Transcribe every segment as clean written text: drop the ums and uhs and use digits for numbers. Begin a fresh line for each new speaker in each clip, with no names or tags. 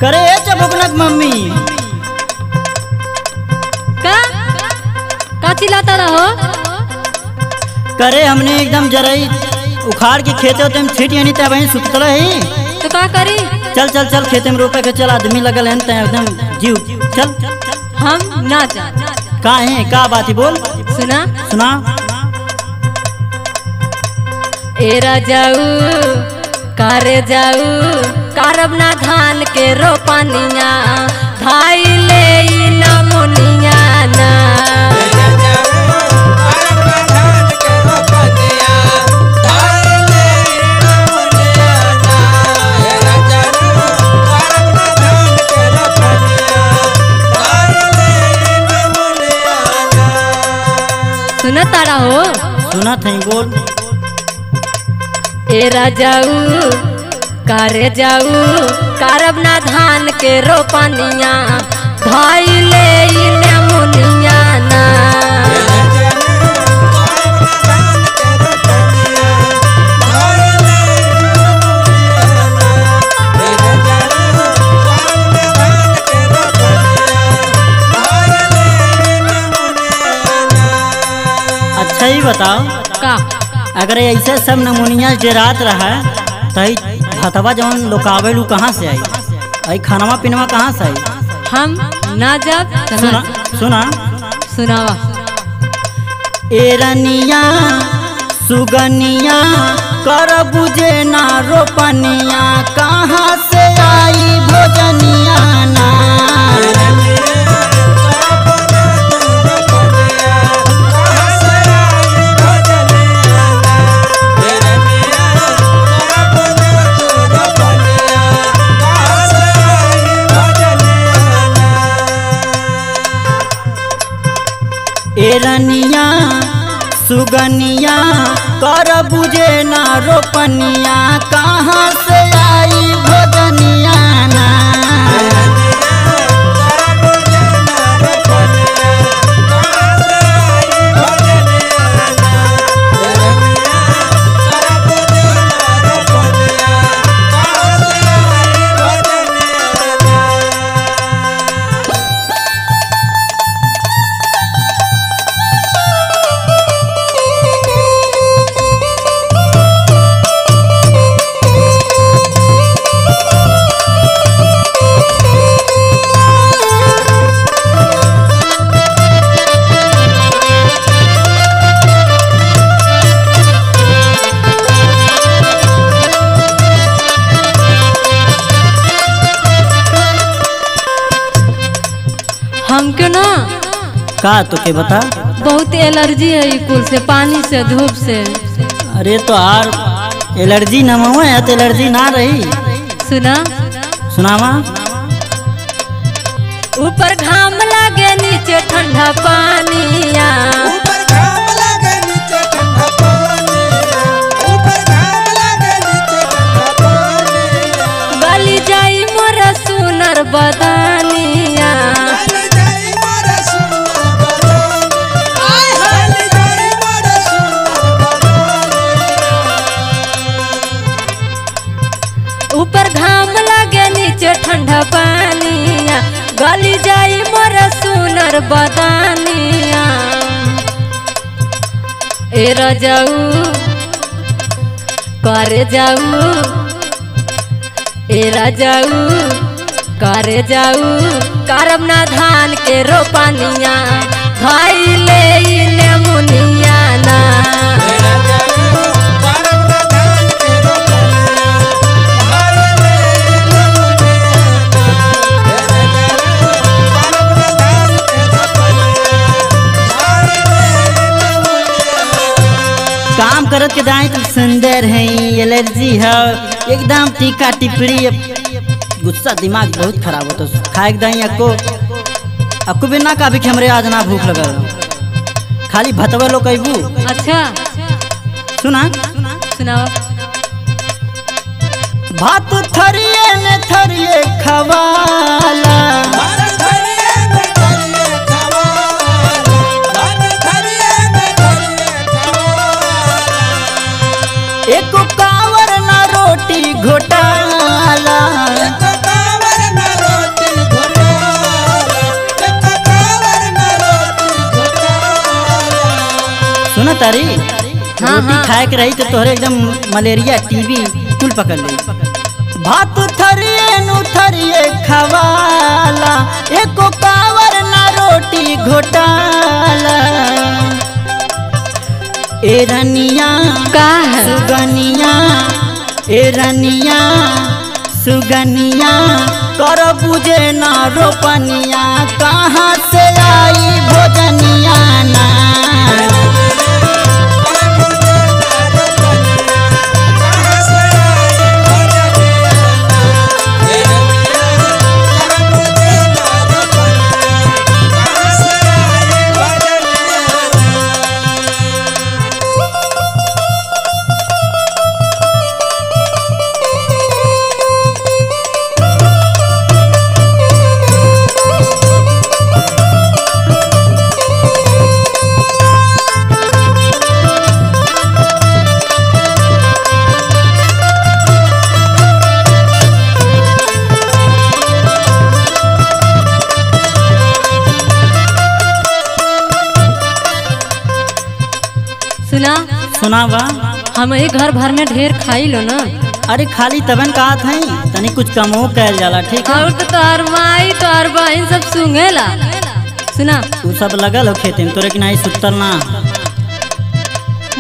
करे चबुकनक मम्मी
का चिल्लाता रहो।
करे हमने एकदम जरई उखाड़ के खेते होते में छीट यानी तब वहीं सुतल है।
तो का करी?
चल चल चल खेते में रोपे के चल, आदमी लगल है ते एकदम जीव चल।
हम ना जा।
का है का बात है बोल।
सुना
सुना।
एरा जाऊ करे जाऊ करब ना धान के रोपनिया धाई ले ना मुनिया ना। सुना तारा हो।
सुना थे बोल।
एरा जाऊ करे जाऊ करब ना धान के रोपनिया धाई ले ना मुनिया ना।
अच्छा ही बताओ
का
अगर ऐसे सब नमूनिया जरात रहा तो भतवा जवन लोकावेलू कहाँ से आई? आई खानवा पीनवा कहाँ से आई?
हम ना जब
सुना सुना।
सुनावा।
एरनिया सुगनिया कर बुझे ना रोपनिया कहाँ से आई भोजनिया ना। एरनिया सुगनिया कर बुझे ना रोपनिया कहाँ से आई भोजनिया ना।
हमके ना
का तो के बता।
बहुत एलर्जी है ई कुल से, पानी से धूप से।
अरे तो आर एलर्जी न है तो एलर्जी ना रही।
सुना
सुनावा।
ऊपर घाम लगे नीचे ठंडा पानिया गली जाई मोर सुनर बदानिया। ऊपर घाम लगे नीचे ठंडा पानिया गली जाई मोर सुनर बदानिया। एरा जाऊ करे जाऊ एरा जाऊ करे जाऊ करब ना धान के रोपनिया धाई ले मुनिया ना।
काम करत के दाएं तो सुंदर है, एलर्जी है एकदम तीखा टिपड़ी, गुस्सा दिमाग बहुत खराब होता। खाए दही अक्को भी ना काबी कि हमरे आज ना भूख लगल, खाली भतवा लो कहबू।
अच्छा
सुना
सुनाओ।
भात थरिये ने थरिये खवाला, एको कावर ना रोटी घोटाला, सुना तारी। रोटी खाए के रही तो तोहरे एकदम मलेरिया टीबी कुल पकड़ ली। भात थरिये नु थरिये खवाला, एको कावर ना रोटी घोटाला। ए रनिया
का है?
सुगनिया, ए रनिया सुगनिया कर बुझे ना रोपनिया, कहाँ से आई भोजनिया ना। सुना बा,
हम ये घर भर में ढेर खाई लो ना।
अरे खाली तबन कहा था तनी कुछ कमो कैल जाला, ठीक है।
और तो तोहर माई तोहर बहन सब सुंघेला। सुना
तू सब लगल हो खेते में, तोरे की नहीं सुतल ना।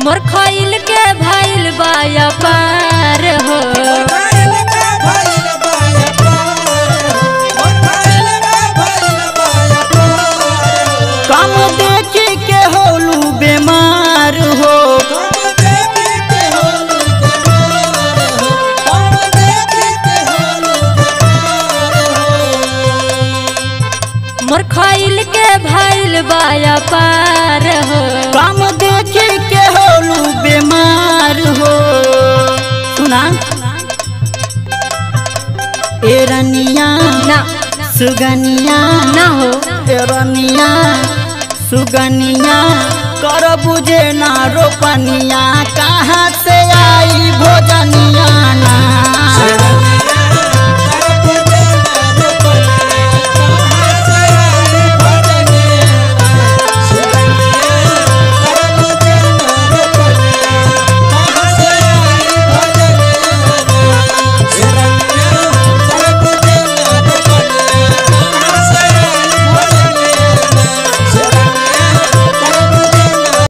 मोर खइल के भइल बाया पार हो,
कम देखी के होलू बीमार हो,
मोर खइल के भइल बाया पार हो,
कम देखी के होलू बीमार हो। सुना ए रनिया
ना
सुगनिया
ना हो,
ए रनिया सुगनिया कर बुझे ना रोपनिया, कहाँ से आई भोजनिया ना।